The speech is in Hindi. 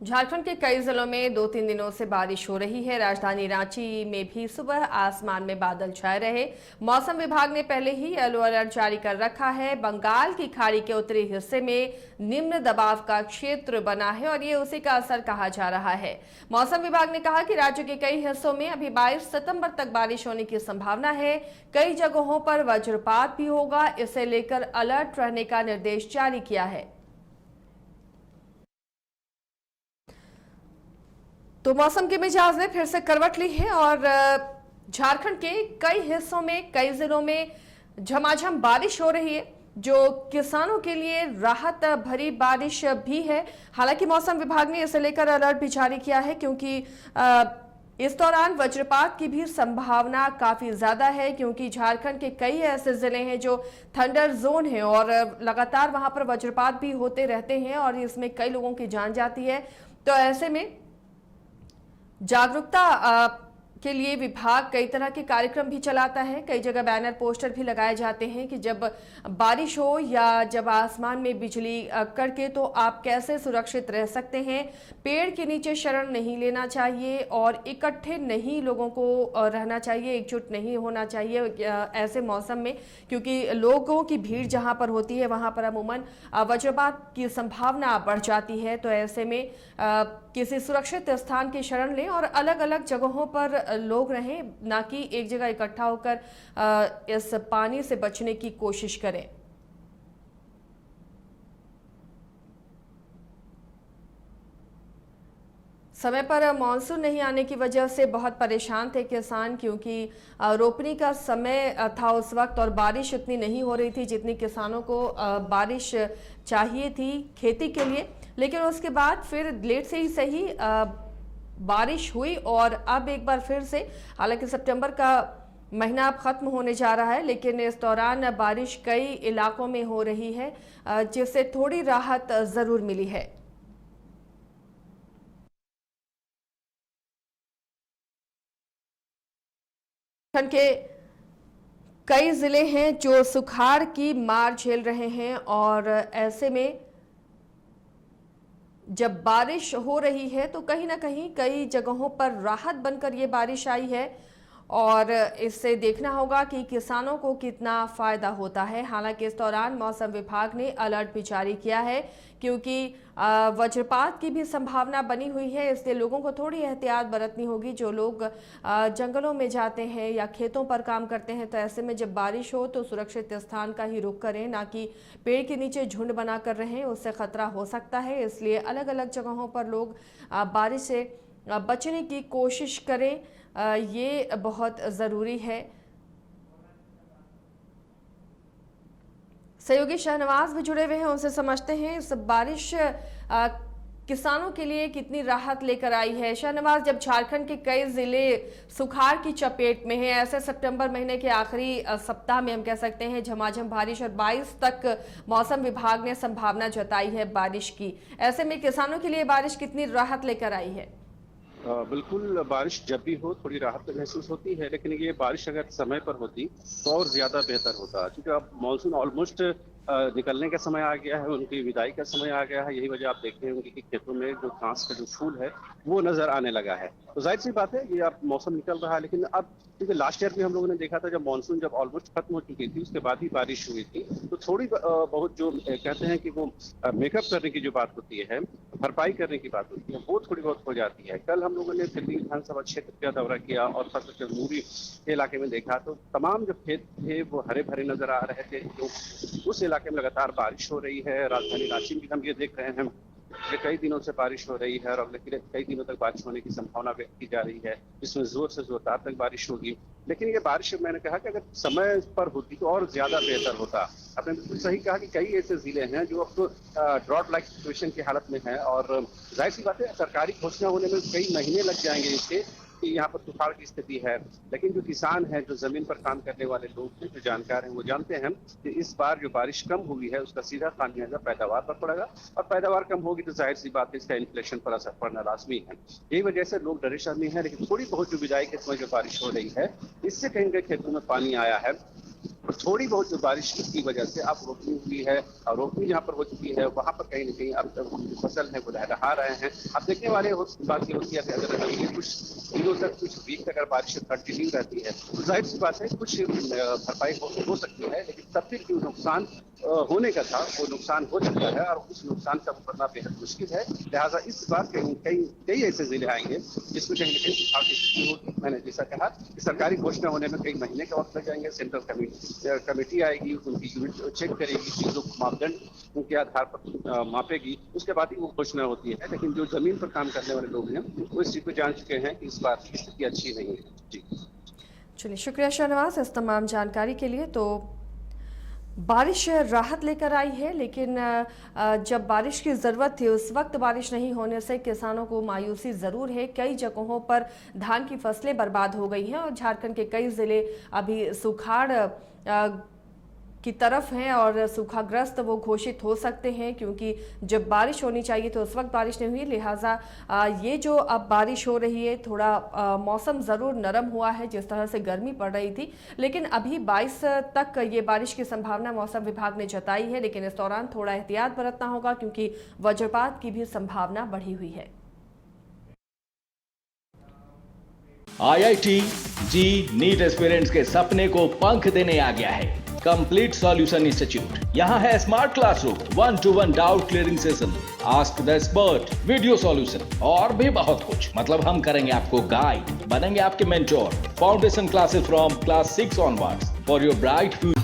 झारखंड के कई जिलों में 2-3 दिनों से बारिश हो रही है। राजधानी रांची में भी सुबह आसमान में बादल छाए रहे। मौसम विभाग ने पहले ही येलो अलर्ट जारी कर रखा है। बंगाल की खाड़ी के उत्तरी हिस्से में निम्न दबाव का क्षेत्र बना है और ये उसी का असर कहा जा रहा है। मौसम विभाग ने कहा कि राज्य के कई हिस्सों में अभी 22 सितंबर तक बारिश होने की संभावना है। कई जगहों पर वज्रपात भी होगा। इसे लेकर अलर्ट रहने का निर्देश जारी किया है। तो मौसम के मिजाज ने फिर से करवट ली है और झारखंड के कई हिस्सों में कई जिलों में झमाझम बारिश हो रही है, जो किसानों के लिए राहत भरी बारिश भी है। हालांकि मौसम विभाग ने इसे लेकर अलर्ट भी जारी किया है, क्योंकि इस दौरान वज्रपात की भी संभावना काफी ज्यादा है, क्योंकि झारखंड के कई ऐसे जिले हैं जो थंडर जोन है और लगातार वहां पर वज्रपात भी होते रहते हैं और इसमें कई लोगों की जान जाती है। तो ऐसे में जागरूकता के लिए विभाग कई तरह के कार्यक्रम भी चलाता है। कई जगह बैनर पोस्टर भी लगाए जाते हैं कि जब बारिश हो या जब आसमान में बिजली कड़के तो आप कैसे सुरक्षित रह सकते हैं। पेड़ के नीचे शरण नहीं लेना चाहिए और इकट्ठे नहीं लोगों को रहना चाहिए, एकजुट नहीं होना चाहिए ऐसे मौसम में, क्योंकि लोगों की भीड़ जहां पर होती है वहां पर अमूमन वज्रपात की संभावना बढ़ जाती है। तो ऐसे में किसी सुरक्षित स्थान की शरण लें और अलग अलग जगहों पर लोग रहें, ना कि एक जगह इकट्ठा होकर इस पानी से बचने की कोशिश करें। समय पर मानसून नहीं आने की वजह से बहुत परेशान थे किसान, क्योंकि रोपनी का समय था उस वक्त और बारिश इतनी नहीं हो रही थी जितनी किसानों को बारिश चाहिए थी खेती के लिए। लेकिन उसके बाद फिर लेट से ही सही बारिश हुई और अब एक बार फिर से, हालांकि सितंबर का महीना अब खत्म होने जा रहा है, लेकिन इस दौरान बारिश कई इलाकों में हो रही है, जिससे थोड़ी राहत जरूर मिली है। झारखंड के कई जिले हैं जो सुखाड़ की मार झेल रहे हैं और ऐसे में जब बारिश हो रही है तो कहीं ना कहीं कई जगहों पर राहत बनकर ये बारिश आई है और इससे देखना होगा कि किसानों को कितना फायदा होता है। हालांकि इस दौरान मौसम विभाग ने अलर्ट भी जारी किया है, क्योंकि वज्रपात की भी संभावना बनी हुई है, इसलिए लोगों को थोड़ी एहतियात बरतनी होगी। जो लोग जंगलों में जाते हैं या खेतों पर काम करते हैं, तो ऐसे में जब बारिश हो तो सुरक्षित स्थान का ही रुख करें, ना कि पेड़ के नीचे झुंड बनाकर रहें, उससे खतरा हो सकता है। इसलिए अलग अलग जगहों पर लोग बारिश से बचने की कोशिश करें, ये बहुत ज़रूरी है। सहयोगी शहनवाज भी जुड़े हुए हैं, उनसे समझते हैं इस बारिश किसानों के लिए कितनी राहत लेकर आई है। शहनवाज, जब झारखंड के कई जिले सुखाड़ की चपेट में हैं, ऐसे सितंबर महीने के आखिरी सप्ताह में हम कह सकते हैं झमाझम बारिश और 22 तक मौसम विभाग ने संभावना जताई है बारिश की, ऐसे में किसानों के लिए बारिश कितनी राहत लेकर आई है? बिल्कुल, बारिश जब भी हो थोड़ी राहत तो महसूस होती है, लेकिन ये बारिश अगर समय पर होती तो और ज़्यादा बेहतर होता, क्योंकि अब मानसून ऑलमोस्ट निकलने का समय आ गया है, उनकी विदाई का समय आ गया है। यही वजह आप देखते होंगे कि खेतों में जो घास का जो फूल है वो नजर आने लगा है। तो जाहिर सी बात है, ये अब मौसम निकल रहा है, लेकिन अब क्योंकि लास्ट ईयर भी हम लोगों ने देखा था, जब मानसून जब ऑलमोस्ट खत्म हो चुकी थी उसके बाद ही बारिश हुई थी, तो थोड़ी बहुत जो कहते हैं कि वो मेकअप करने की जो बात होती है, भरपाई करने की बात होती है, वो थोड़ी बहुत हो जाती है। कल हम लोगों ने दिल्ली विधानसभा क्षेत्र का दौरा किया और खासकर जम्मूरी इलाके में देखा, तो तमाम जो खेत थे वो हरे भरे नजर आ रहे थे। तो उस इलाके में लगातार बारिश हो रही है। राजधानी रांची में हम ये देख रहे हैं कि कई दिनों से बारिश हो रही है और अगले कई दिनों तक बारिश होने की संभावना व्यक्त की जा रही है, जिसमें जोर से जोरदार तक बारिश होगी। लेकिन ये बारिश, मैंने कहा कि अगर समय पर होती तो और ज्यादा बेहतर होता। आपने बिल्कुल सही कहा कि कई ऐसे जिले हैं जो अब तो ड्रॉट लाइक सिचुएशन की हालत में है और जाहिर सी बात है सरकारी घोषणा होने में कई महीने लग जाएंगे इसके कि यहाँ पर सुखाड़ की स्थिति है। लेकिन जो किसान है, जो जमीन पर काम करने वाले लोग हैं, जो जानकार हैं, वो जानते हैं कि इस बार जो बारिश कम हुई है उसका सीधा खामियाजा पैदावार पर पड़ेगा और पैदावार कम होगी तो जाहिर सी बात है इसका इन्फ्लेशन पर असर पड़ना लाजमी है। यही वजह से लोग परेशानी है। लेकिन थोड़ी बहुत जो बिजाई के समय जो बारिश हो रही है, इससे कहीं कहीं खेतों में पानी आया है और थोड़ी बहुत जो बारिश की वजह से अब रोपनी हुई है और रोपनी जहाँ पर हो चुकी है वहाँ पर कहीं न कहीं अब जो फसल है वो लहलहा रहे हैं। अब देखने वाले बात ये होती है कि अगर अगले कुछ दिनों तक, कुछ वीक तक अगर बारिश कंटिन्यू रहती है तो जाहिर सी बात है कुछ भरपाई हो सकती है, लेकिन तब भी जो नुकसान होने का था वो नुकसान हो चुका है और उस नुकसान का भरना बेहद मुश्किल है। लिहाजा इस बार कई ऐसे जिले आएंगे जिसमें कहीं न कहीं सुखाड़ की स्थिति होगी। मैंने जैसा कहा कि सरकारी घोषणा होने में कई महीने का वक्त लग जाएंगे। सेंट्रल कमेटी आएगी, उनकी यूनिट चेक करेगी, चीजों को मापदंड उनके आधार पर मापेगी, उसके बाद ही वो घोषणा होती है। लेकिन जो जमीन पर काम करने वाले लोग हैं वो इस चीज को जान चुके हैं कि इस बार की स्थिति अच्छी नहीं है। जी चलिए, शुक्रिया शाहनवाज इस तमाम जानकारी के लिए। तो बारिश राहत लेकर आई है, लेकिन जब बारिश की ज़रूरत थी उस वक्त बारिश नहीं होने से किसानों को मायूसी ज़रूर है। कई जगहों पर धान की फसलें बर्बाद हो गई हैं और झारखंड के कई ज़िले अभी सुखाड़ की तरफ हैं और सूखाग्रस्त वो घोषित हो सकते हैं, क्योंकि जब बारिश होनी चाहिए तो उस वक्त बारिश नहीं हुई। लिहाजा ये जो अब बारिश हो रही है, थोड़ा मौसम ज़रूर नरम हुआ है। जिस तरह से गर्मी पड़ रही थी, लेकिन अभी 22 तक ये बारिश की संभावना मौसम विभाग ने जताई है। लेकिन इस दौरान थोड़ा एहतियात बरतना होगा, क्योंकि वज्रपात की भी संभावना बढ़ी हुई है। IIT जी नीट एस्पिरेंट्स के सपने को पंख देने आ गया है कंप्लीट सॉल्यूशन इंस्टीट्यूट। यहाँ है smart classroom, 1-to-1 doubt clearing session, ask the expert, video solution और भी बहुत कुछ। मतलब हम करेंगे आपको गाइड, बनेंगे आपके mentor. Foundation classes from class 6 onwards for your bright future.